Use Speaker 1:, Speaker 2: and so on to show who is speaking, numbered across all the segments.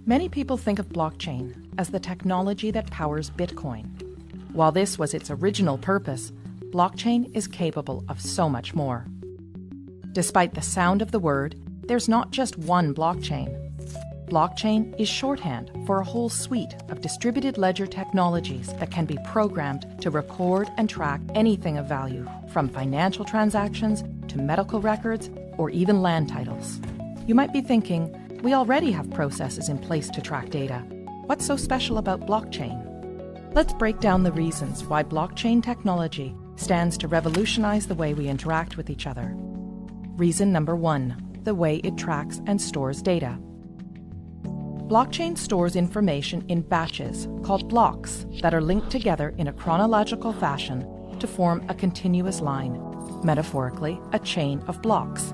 Speaker 1: Many people think of blockchain as the technology that powers Bitcoin. While this was its original purpose, blockchain is capable of so much more. Despite the sound of the word, there's not just one blockchain. Blockchain is shorthand for a whole suite of distributed ledger technologies that can be programmed to record and track anything of value, from financial transactions to medical records or even land titles. You might be thinking, we already have processes in place to track data. What's so special about blockchain? Let's break down the reasons why blockchain technology stands to revolutionize the way we interact with each other. Reason number 1, the way it tracks and stores data. Blockchain stores information in batches called blocks that are linked together in a chronological fashion to form a continuous line, metaphorically, a chain of blocks.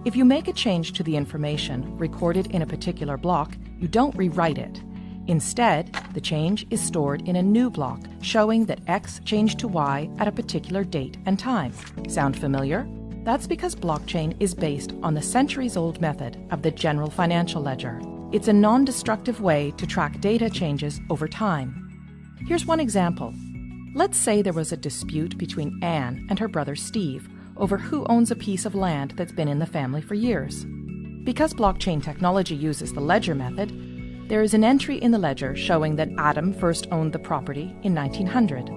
Speaker 1: If you make a change to the information recorded in a particular block, you don't rewrite it. Instead, the change is stored in a new block, showing that X changed to Y at a particular date and time. Sound familiar? That's because blockchain is based on the centuries-old method of the general financial ledger. It's a non-destructive way to track data changes over time. Here's one example. Let's say there was a dispute between Anne and her brother Steve over who owns a piece of land that's been in the family for years. Because blockchain technology uses the ledger method, there is an entry in the ledger showing that Adam first owned the property in 1900.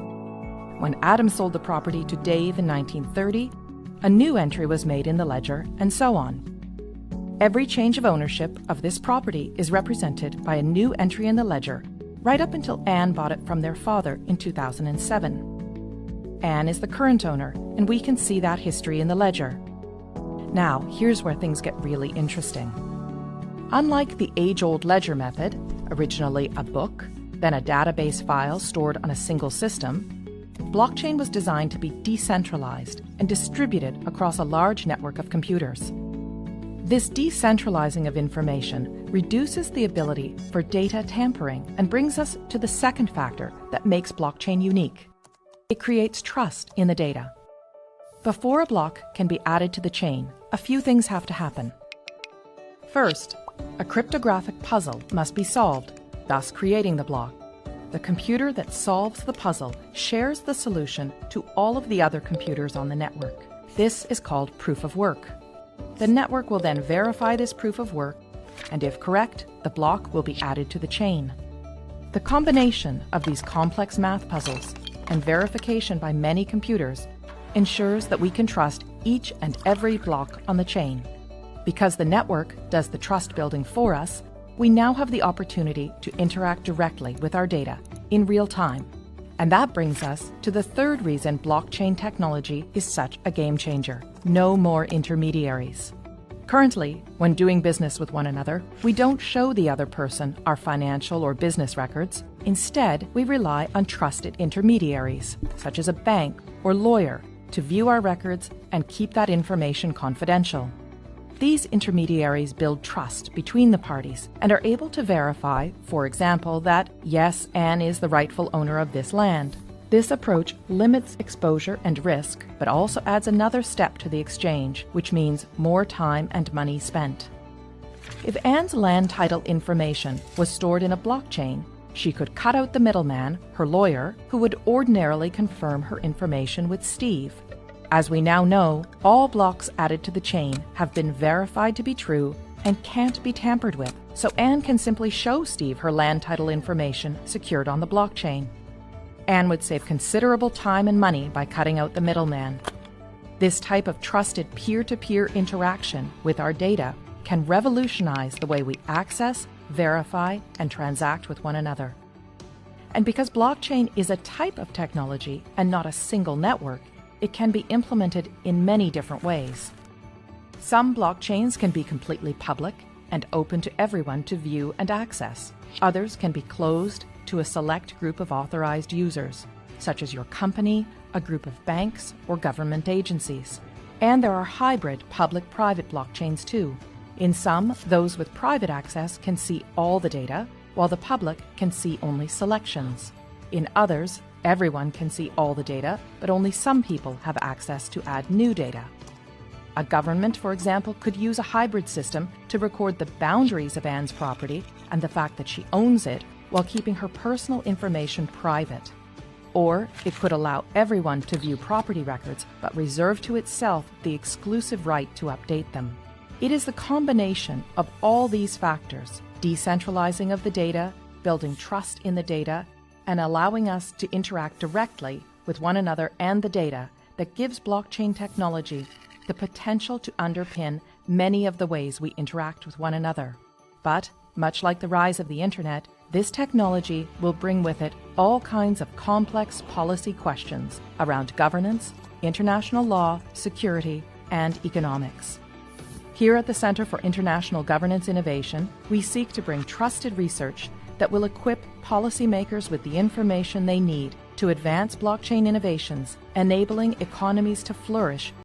Speaker 1: When Adam sold the property to Dave in 1930, a new entry was made in the ledger, and so on. Every change of ownership of this property is represented by a new entry in the ledger, right up until Anne bought it from their father in 2007. Anne is the current owner, and we can see that history in the ledger. Now, here's where things get really interesting. Unlike the age-old ledger method, originally a book, then a database file stored on a single system, blockchain was designed to be decentralized and distributed across a large network of computers. This decentralizing of information reduces the ability for data tampering and brings us to the second factor that makes blockchain unique. It creates trust in the data. Before a block can be added to the chain, a few things have to happen. First, a cryptographic puzzle must be solved, thus creating the block. The computer that solves the puzzle shares the solution to all of the other computers on the network. This is called proof of work. The network will then verify this proof of work, and if correct, the block will be added to the chain. The combination of these complex math puzzles and verification by many computers ensures that we can trust each and every block on the chain. Because the network does the trust building for us, we now have the opportunity to interact directly with our data in real time. And that brings us to the third reason blockchain technology is such a game changer: no more intermediaries. Currently, when doing business with one another, we don't show the other person our financial or business records. Instead, we rely on trusted intermediaries, such as a bank or lawyer, to view our records and keep that information confidential. These intermediaries build trust between the parties and are able to verify, for example, that, yes, Anne is the rightful owner of this land. This approach limits exposure and risk, but also adds another step to the exchange, which means more time and money spent. If Anne's land title information was stored in a blockchain, she could cut out the middleman, her lawyer, who would ordinarily confirm her information with Steve. As we now know, all blocks added to the chain have been verified to be true and can't be tampered with, so Anne can simply show Steve her land title information secured on the blockchain. Anne would save considerable time and money by cutting out the middleman. This type of trusted peer-to-peer interaction with our data can revolutionize the way we access, verify, and transact with one another. And because blockchain is a type of technology and not a single network, it can be implemented in many different ways. Some blockchains can be completely public and open to everyone to view and access. Others can be closed to a select group of authorized users, such as your company, a group of banks, or government agencies. And there are hybrid public-private blockchains too. In some, those with private access can see all the data, while the public can see only selections. In others, Everyone can see all the data, but only some people have access to add new data. A government, for example, could use a hybrid system to record the boundaries of Anne's property and the fact that she owns it while keeping her personal information private. Or it could allow everyone to view property records but reserve to itself the exclusive right to update them. It is the combination of all these factors, decentralizing of the data, building trust in the data, and allowing us to interact directly with one another and the data, that gives blockchain technology the potential to underpin many of the ways we interact with one another. But, much like the rise of the Internet, this technology will bring with it all kinds of complex policy questions around governance, international law, security, and economics. Here at the Centre for International Governance Innovation, we seek to bring trusted research that will equip policymakers with the information they need to advance blockchain innovations, enabling economies to flourish